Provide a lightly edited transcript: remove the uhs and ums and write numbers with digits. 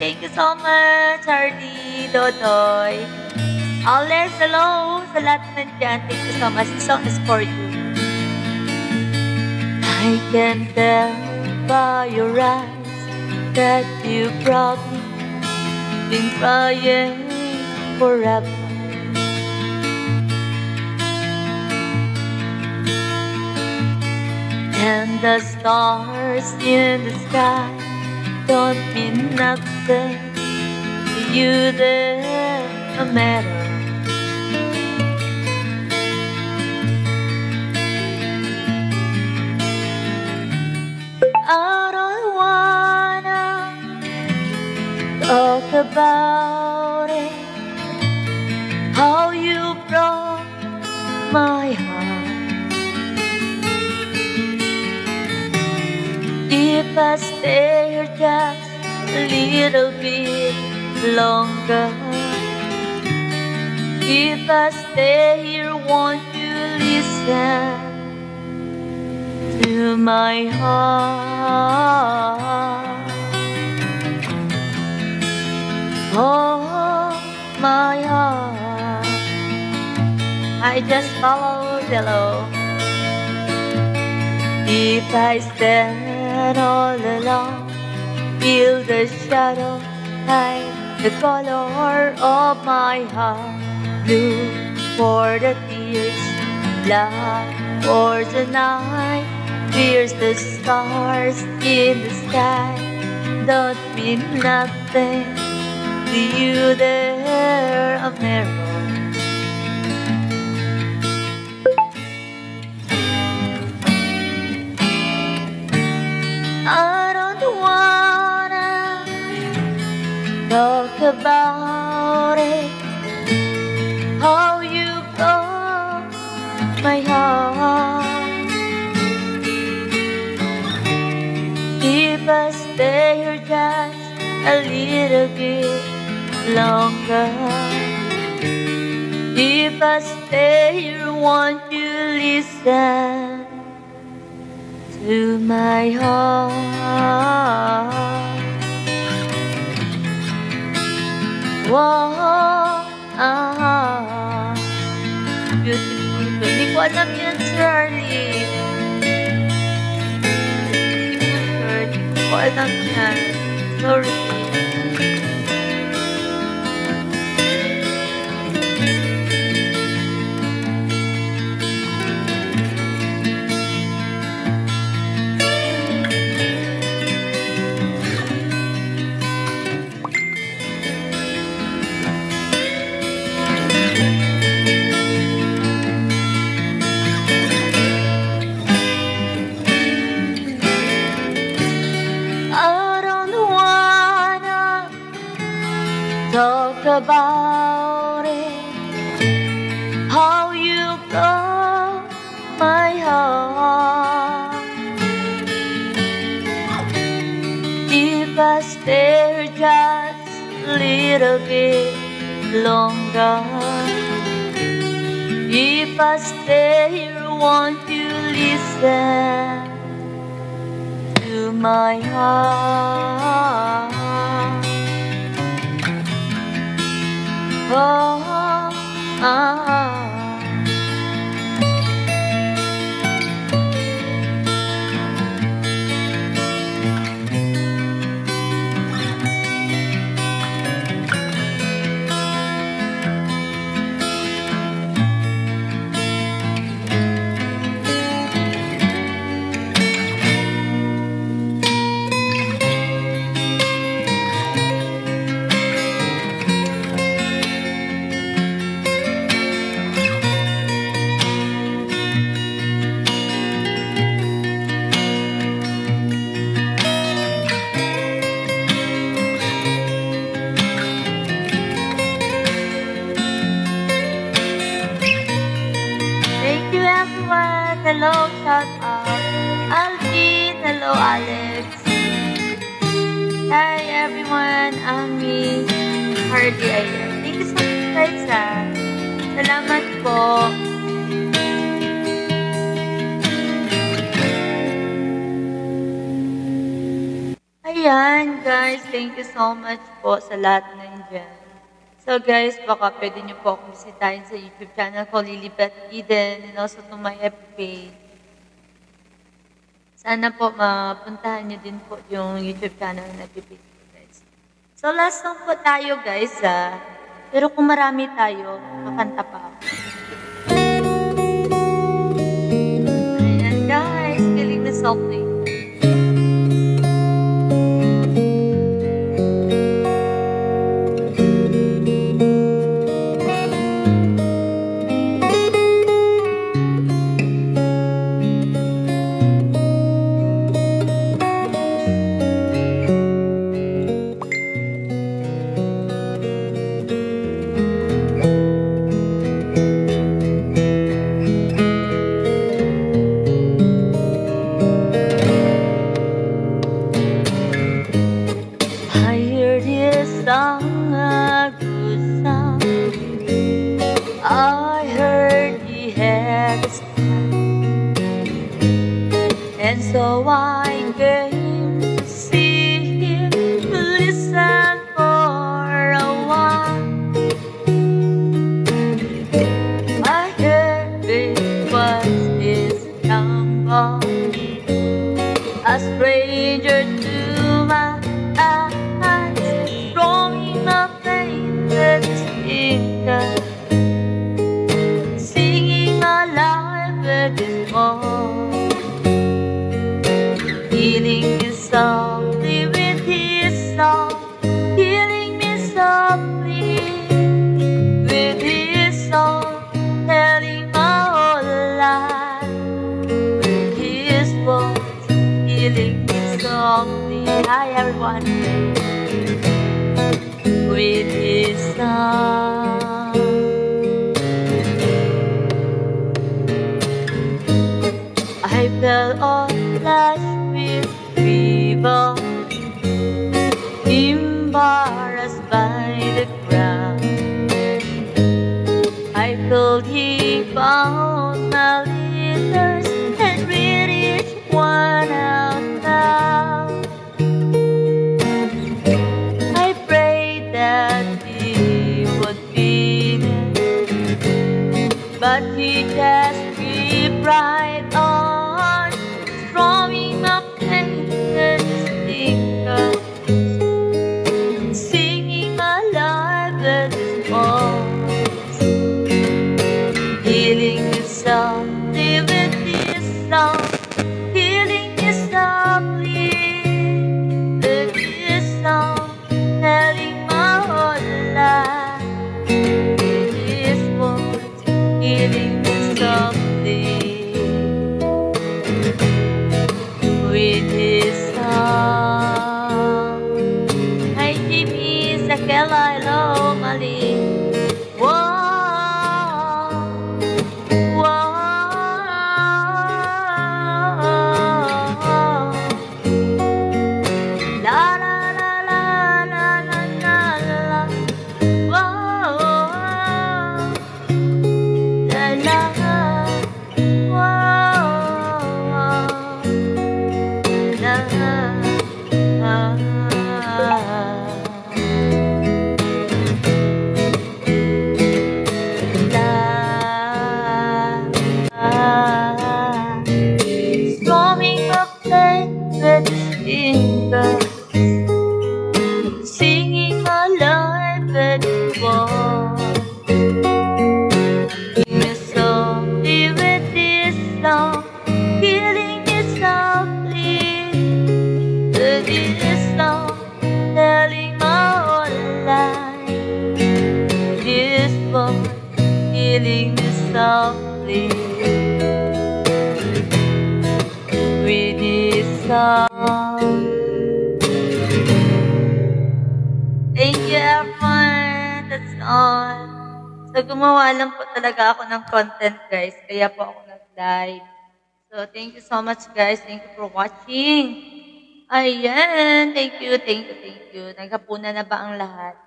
Thank you so much, Hardy, Dodoy. Alex, hello sa lahat nandyan. Thank you so much. This song is for you. I can tell by your eyes that you probably been crying forever. And the stars in the sky don't mean nothing to you, they're no matter. I don't wanna talk about it, how you broke my heart. If I stay here just a little bit longer, if I stay here, won't you listen to my heart? Oh, my heart, I just followed the law. If I stand all alone, feel the shadow hide the color of my heart. Blue for the tears, black for the night. Fears the stars in the sky don't mean nothing to you, they're a mirror. I don't wanna talk about it, how you broke my heart. If I stay here just a little bit longer, if I stay here, won't you listen to my heart? Whoa, beautiful. Hindi ko alam yan, Charlie. Hindi ko alam yan. Sorry. Talk about it, how you broke my heart. If I stay just a little bit longer, if I stay here, won't you listen to my heart? Oh, hello, shout out. Alvin, hello, Alex. Hi, everyone. Ami, Hardy, ayan. Thank you so much, guys, Salamat po. Hi, Ayan, guys. Thank you so much po sa lahat na nandyan. So, guys, baka pwede niyo po akong bisitahin sa YouTube channel ko, Lilibet Eden, and also to my FB page. Sana po mapuntahan niyo din po yung YouTube channel na FB page ko, guys. So, last song po tayo, guys, Pero kung marami tayo, kakanta pa ako. Ayan, guys. Feeling na softly. Song, a good song. I heard he had a style, and so I came to see him, listen for a while. I heard it was his young boy, a stranger to my eyes. Singing my life with his voice, healing me softly with his song, healing me softly with his song, telling my whole life with his voice, healing me softly. Hi everyone. With his song, I felt all flushed with fever, embarrassed by the crowd. I felt he found my letters and read each one out loud. But he just keep right on, strumming my pain with his fingers, singing my life with his voice, healing me softly with his song, healing me softly with his song, telling my whole life with his voice, healing me softly with his song. Hi Jimmy, Sakela, hello Mali. Whoa, whoa, la la la la la la la la, whoa. Strumming my pain with his fingers, singing my life with his voice, healing me softly with his song, healing me softly with his song, telling my whole life, his voice, healing me softly with his song. Thank you everyone. That's all. So, gumawa lang po talaga ako ng content, guys. Kaya po ako nag-live. So, thank you so much, guys. Thank you for watching. Ayan. Thank you, thank you, thank you. Naghapunan na ba ang lahat?